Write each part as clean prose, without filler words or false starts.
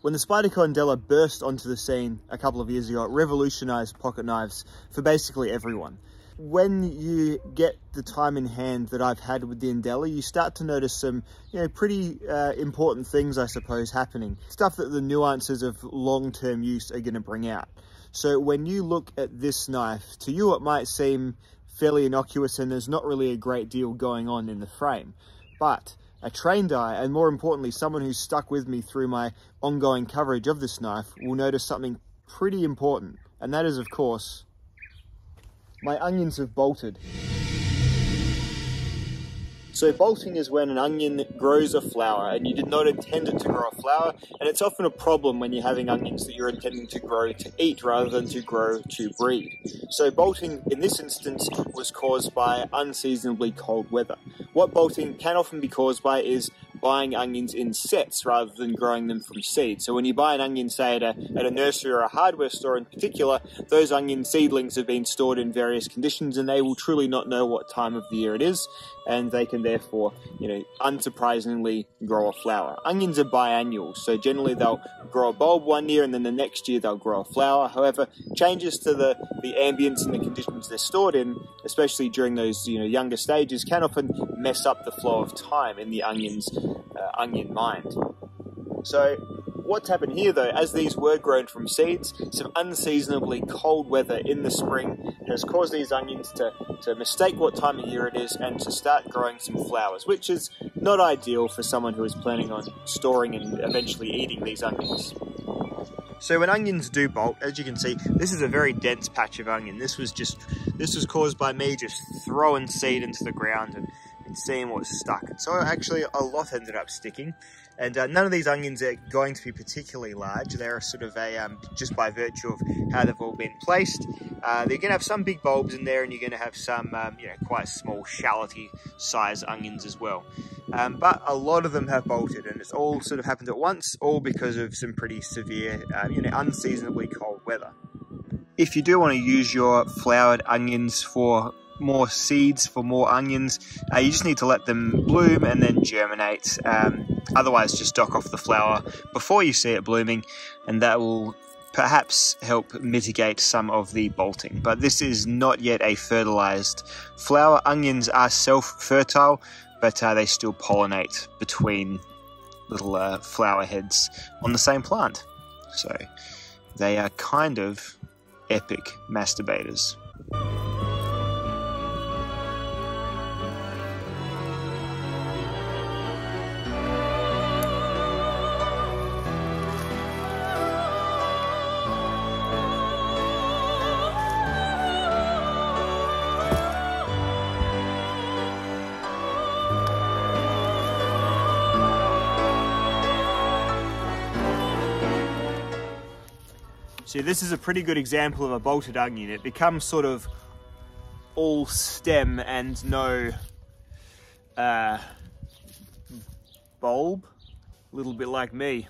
When the Spyderco Endela burst onto the scene a couple of years ago, it revolutionized pocket knives for basically everyone. When you get the time in hand that I've had with the Endela, you start to notice some, pretty important things, I suppose, happening. Stuff that the nuances of long-term use are going to bring out. So when you look at this knife, to you it might seem fairly innocuous and there's not really a great deal going on in the frame. But a trained eye, and more importantly, someone who's stuck with me through my ongoing coverage of this knife, will notice something pretty important. And that is, of course, my onions have bolted. So bolting is when an onion grows a flower and you did not intend it to grow a flower, and it's often a problem when you're having onions that you're intending to grow to eat rather than to grow to breed. So bolting in this instance was caused by unseasonably cold weather. What bolting can often be caused by is buying onions in sets rather than growing them from seed. So when you buy an onion, say at a nursery or a hardware store in particular, those onion seedlings have been stored in various conditions and they will truly not know what time of the year it is, and they can therefore, unsurprisingly grow a flower. Onions are biannual, so generally they'll grow a bulb one year and then the next year they'll grow a flower. However, changes to the ambience and the conditions they're stored in, especially during those younger stages, can often mess up the flow of time in the onion's onion mind. So what's happened here though, as these were grown from seeds, some unseasonably cold weather in the spring has caused these onions to mistake what time of year it is and to start growing some flowers, which is not ideal for someone who is planning on storing and eventually eating these onions. So when onions do bolt, as you can see, this is a very dense patch of onion. This was caused by me just throwing seed into the ground and seeing what was stuck. So actually a lot ended up sticking. And none of these onions are going to be particularly large. They're sort of just by virtue of how they've all been placed. They're going to have some big bulbs in there, and you're going to have some, quite small shallotty size onions as well. But a lot of them have bolted, and it's all sort of happened at once, all because of some pretty severe, unseasonably cold weather. If you do want to use your flowered onions for more seeds, for more onions, you just need to let them bloom and then germinate. Otherwise, just dock off the flower before you see it blooming, and that will perhaps help mitigate some of the bolting. But this is not yet a fertilized flower. Onions are self-fertile, but they still pollinate between little flower heads on the same plant. So they are kind of epic masturbators. See, this is a pretty good example of a bolted onion. It becomes sort of all stem and no bulb, a little bit like me.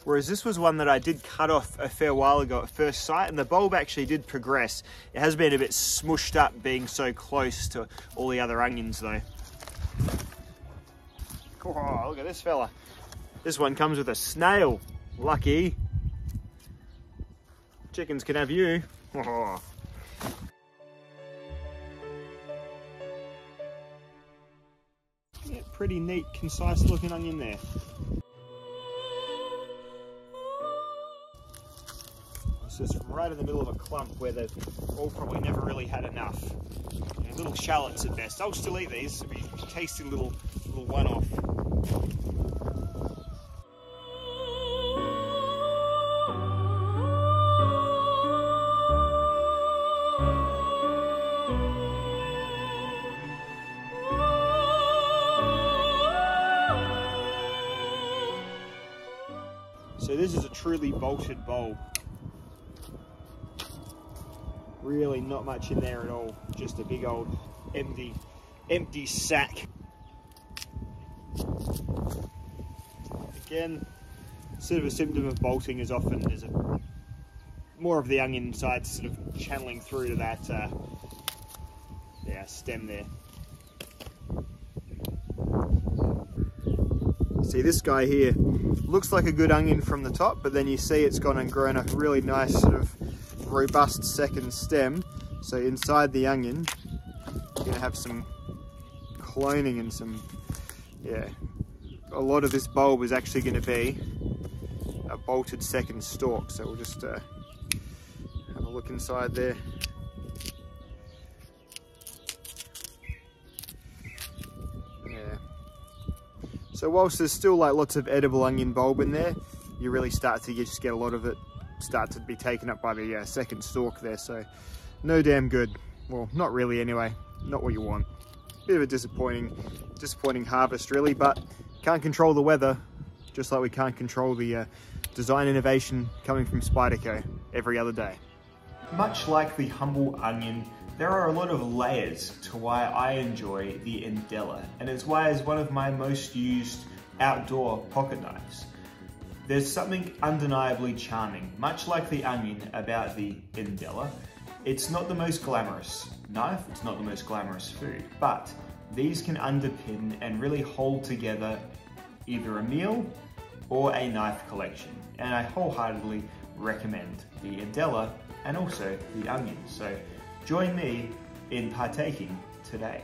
Whereas this was one that I did cut off a fair while ago at first sight, and the bulb actually did progress. It has been a bit smushed up being so close to all the other onions though. Oh, look at this fella. This one comes with a snail. Lucky. Chickens can have you. Oh. Yeah, pretty neat, concise looking onion there. It's just right in the middle of a clump where they've all probably never really had enough. Little shallots at best. I'll still eat these. It'll be a tasty little one-off. So this is a truly bolted bulb. Really not much in there at all. Just a big old empty sack. Again, sort of a symptom of bolting is often there's more of the onion side sort of channeling through to that stem there. See, this guy here, looks like a good onion from the top, but then you see it's gone and grown a really nice sort of robust second stem. So inside the onion, you're gonna have some cloning and some, yeah, a lot of this bulb is actually gonna be a bolted second stalk. So we'll just have a look inside there. So whilst there's still like lots of edible onion bulb in there, you really start to just get a lot of it start to be taken up by the second stalk there. So no damn good. Well, not really anyway. Not what you want. Bit of a disappointing harvest really, but can't control the weather, just like we can't control the design innovation coming from Spyderco every other day. Much like the humble onion, there are a lot of layers to why I enjoy the Endela, and it's why it's one of my most used outdoor pocket knives. There's something undeniably charming, much like the onion, about the Endela. It's not the most glamorous knife, it's not the most glamorous food, but these can underpin and really hold together either a meal or a knife collection, and I wholeheartedly recommend the Endela and also the onion. So join me in partaking today.